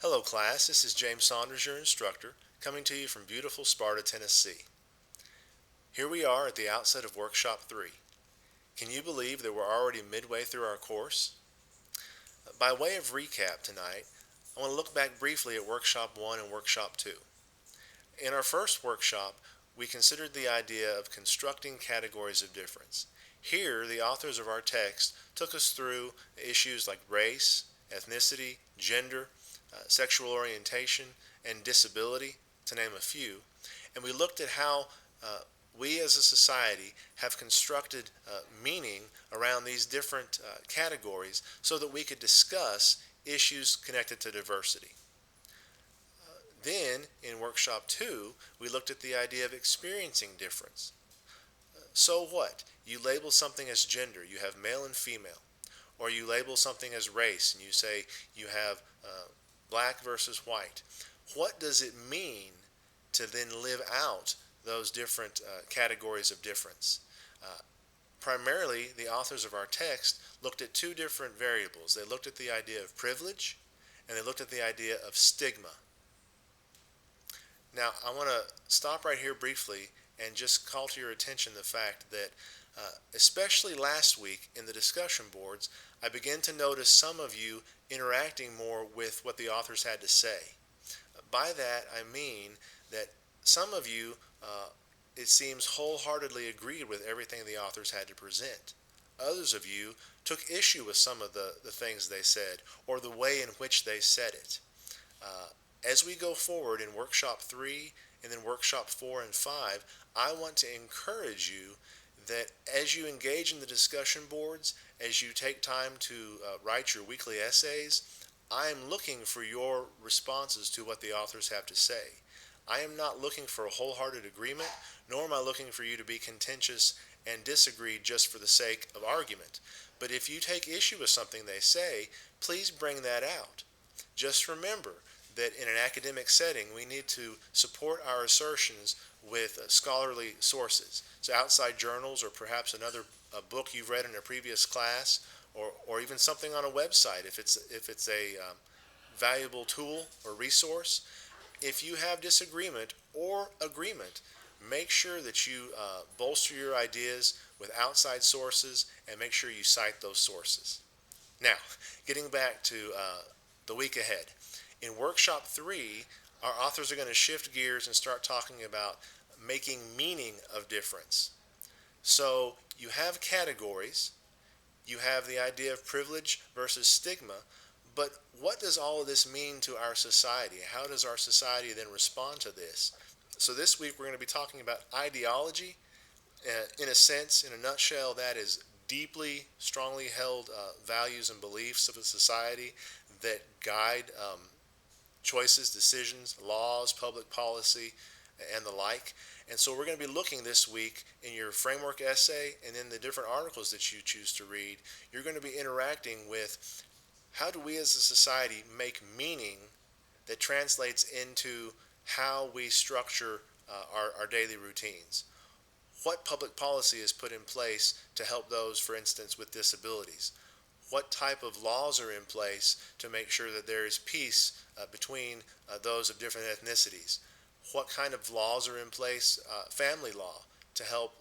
Hello class, this is James Saunders, your instructor, coming to you from beautiful Sparta, Tennessee. Here we are at the outset of Workshop 3. Can you believe that we're already midway through our course? By way of recap tonight, I want to look back briefly at Workshop 1 and Workshop 2. In our first workshop, we considered the idea of constructing categories of difference. Here, the authors of our text took us through issues like race, ethnicity, gender, sexual orientation, and disability, to name a few, and we looked at how we as a society have constructed meaning around these different categories so that we could discuss issues connected to diversity. Then, in Workshop 2, we looked at the idea of experiencing difference. So what? You label something as gender, you have male and female. Or you label something as race, and you say you have black versus white. What does it mean to then live out those different categories of difference? Primarily, the authors of our text looked at two different variables. They looked at the idea of privilege, and they looked at the idea of stigma. Now, I want to stop right here briefly and just call to your attention the fact that, especially last week in the discussion boards, I began to notice some of you interacting more with what the authors had to say. By that, I mean that some of you, it seems, wholeheartedly agreed with everything the authors had to present. Others of you took issue with some of the things they said or the way in which they said it. As we go forward in Workshop 3 and then Workshop 4 and 5, I want to encourage you that as you engage in the discussion boards, as you take time to write your weekly essays, I am looking for your responses to what the authors have to say. I am not looking for a wholehearted agreement, nor am I looking for you to be contentious and disagree just for the sake of argument. But if you take issue with something they say, please bring that out. Just remember that in an academic setting, we need to support our assertions with scholarly sources. So outside journals, or perhaps another book you've read in a previous class, or even something on a website if it's a valuable tool or resource. If you have disagreement or agreement, make sure that you bolster your ideas with outside sources and make sure you cite those sources. Now, getting back to the week ahead. In Workshop 3, our authors are going to shift gears and start talking about making meaning of difference. So you have categories, you have the idea of privilege versus stigma, but what does all of this mean to our society? How does our society then respond to this? So this week we're going to be talking about ideology. In a sense, in a nutshell, that is deeply, strongly held values and beliefs of a society that guide choices, decisions, laws, public policy, and the like. And so we're going to be looking this week in your framework essay and in the different articles that you choose to read. You're going to be interacting with how do we as a society make meaning that translates into how we structure our daily routines. What public policy is put in place to help those, for instance, with disabilities? What type of laws are in place to make sure that there is peace between those of different ethnicities? What kind of laws are in place, family law, to help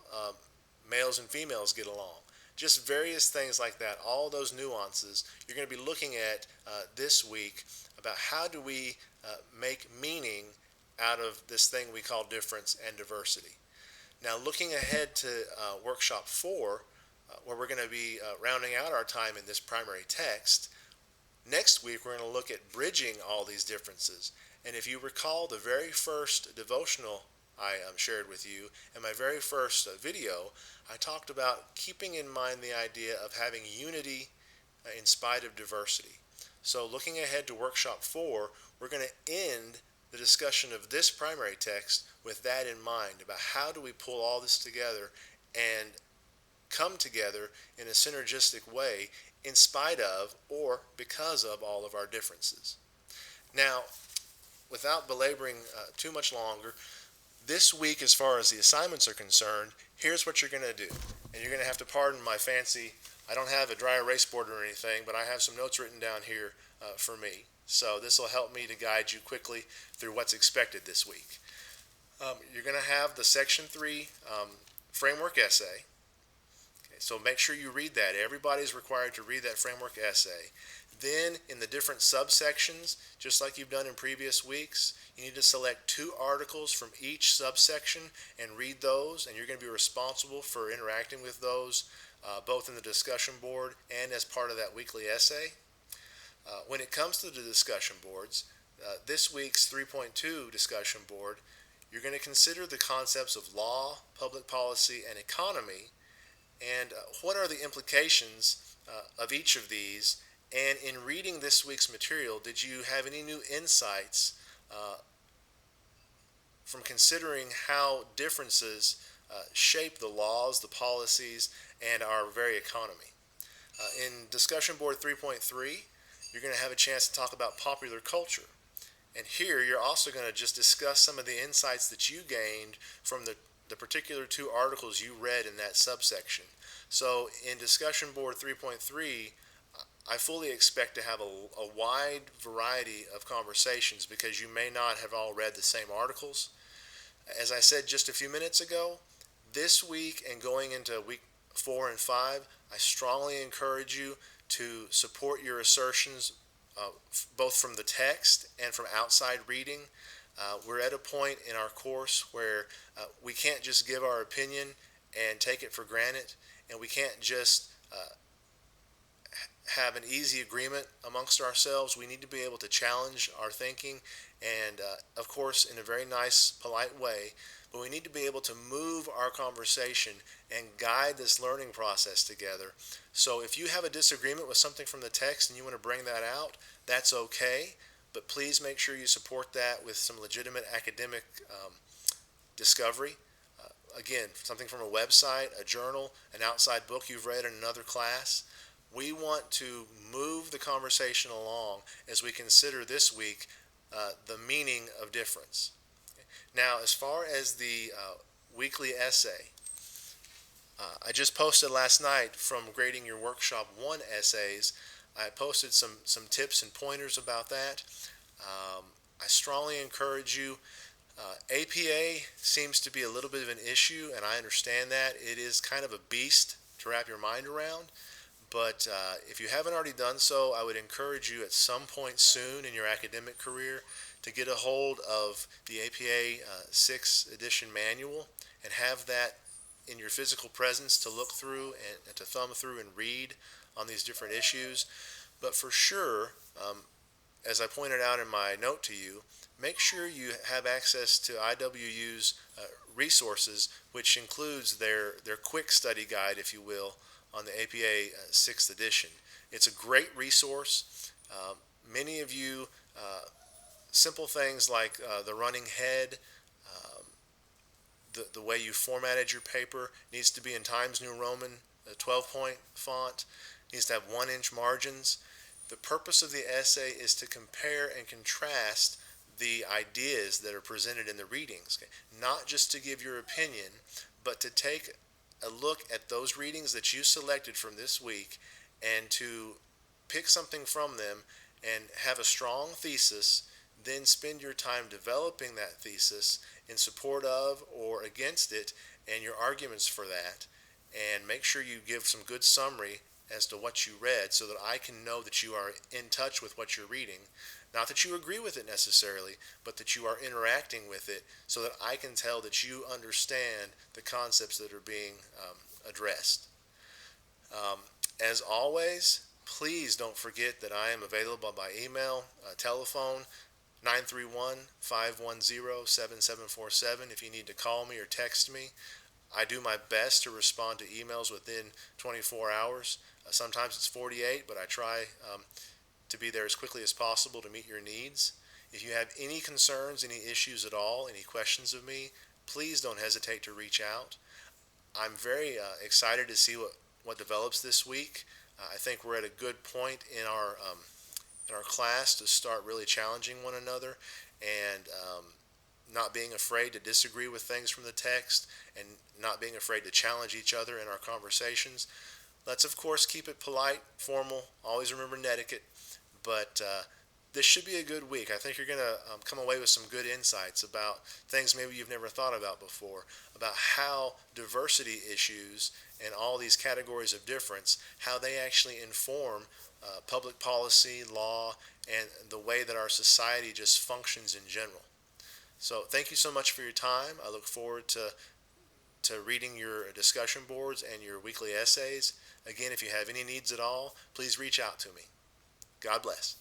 males and females get along? Just various things like that, all those nuances you're going to be looking at this week about how do we make meaning out of this thing we call difference and diversity. Now, looking ahead to Workshop 4, where we're going to be rounding out our time in this primary text, next week we're going to look at bridging all these differences. And if you recall the very first devotional I shared with you in my very first video, I talked about keeping in mind the idea of having unity in spite of diversity. So looking ahead to Workshop 4, we're going to end the discussion of this primary text with that in mind, about how do we pull all this together and come together in a synergistic way in spite of or because of all of our differences. Now, without belaboring too much longer, this week as far as the assignments are concerned, here's what you're going to do. And you're going to have to pardon my fancy I don't have a dry erase board or anything, but I have some notes written down here for me. So this will help me to guide you quickly through what's expected this week. You're going to have the Section 3 framework essay. Okay, so make sure you read that. Everybody's required to read that framework essay. Then in the different subsections, just like you've done in previous weeks, you need to select 2 articles from each subsection and read those, and you're going to be responsible for interacting with those both in the discussion board and as part of that weekly essay. When it comes to the discussion boards, this week's 3.2 discussion board, you're going to consider the concepts of law, public policy, and economy, and what are the implications of each of these. And in reading this week's material, did you have any new insights from considering how differences shape the laws, the policies, and our very economy? In Discussion Board 3.3, you're going to have a chance to talk about popular culture. And here you're also going to just discuss some of the insights that you gained from the particular 2 articles you read in that subsection. So in Discussion Board 3.3, I fully expect to have a wide variety of conversations because you may not have all read the same articles. As I said just a few minutes ago, this week and going into week 4 and 5, I strongly encourage you to support your assertions both from the text and from outside reading. We're at a point in our course where we can't just give our opinion and take it for granted, and we can't just have an easy agreement amongst ourselves. We need to be able to challenge our thinking, and of course in a very nice, polite way, but we need to be able to move our conversation and guide this learning process together. So if you have a disagreement with something from the text and you want to bring that out, that's okay, but please make sure you support that with some legitimate academic discovery. Again, something from a website, a journal, an outside book you've read in another class. We want to move the conversation along as we consider this week the meaning of difference. Now, as far as the weekly essay, I just posted last night from Grading Your Workshop 1 essays. I posted some tips and pointers about that. I strongly encourage you. APA seems to be a little bit of an issue, and I understand that. It is kind of a beast to wrap your mind around. But if you haven't already done so, I would encourage you at some point soon in your academic career to get a hold of the APA 6th edition manual and have that in your physical presence to look through and to thumb through and read on these different issues. But for sure, as I pointed out in my note to you, make sure you have access to IWU's resources, which includes their quick study guide, if you will, on the APA 6th edition. It's a great resource. Many of you, simple things like the running head, the way you formatted your paper needs to be in Times New Roman, a 12-point font, needs to have 1-inch margins. The purpose of the essay is to compare and contrast the ideas that are presented in the readings, okay? Not just to give your opinion, but to take a look at those readings that you selected from this week and to pick something from them and have a strong thesis, then spend your time developing that thesis in support of or against it and your arguments for that, and make sure you give some good summary as to what you read so that I can know that you are in touch with what you're reading. Not that you agree with it necessarily, but that you are interacting with it so that I can tell that you understand the concepts that are being addressed. As always, please don't forget that I am available by email, telephone, 931-510-7747 if you need to call me or text me. I do my best to respond to emails within 24 hours. Sometimes it's 48, but I try to be there as quickly as possible to meet your needs. If you have any concerns, any issues at all, any questions of me, please don't hesitate to reach out. I'm very excited to see what develops this week. I think we're at a good point in our class to start really challenging one another and not being afraid to disagree with things from the text and not being afraid to challenge each other in our conversations. Let's, of course, keep it polite, formal, always remember netiquette, but this should be a good week. I think you're going to come away with some good insights about things maybe you've never thought about before, about how diversity issues and all these categories of difference, how they actually inform public policy, law, and the way that our society just functions in general. So thank you so much for your time. I look forward to reading your discussion boards and your weekly essays. Again, if you have any needs at all, please reach out to me. God bless.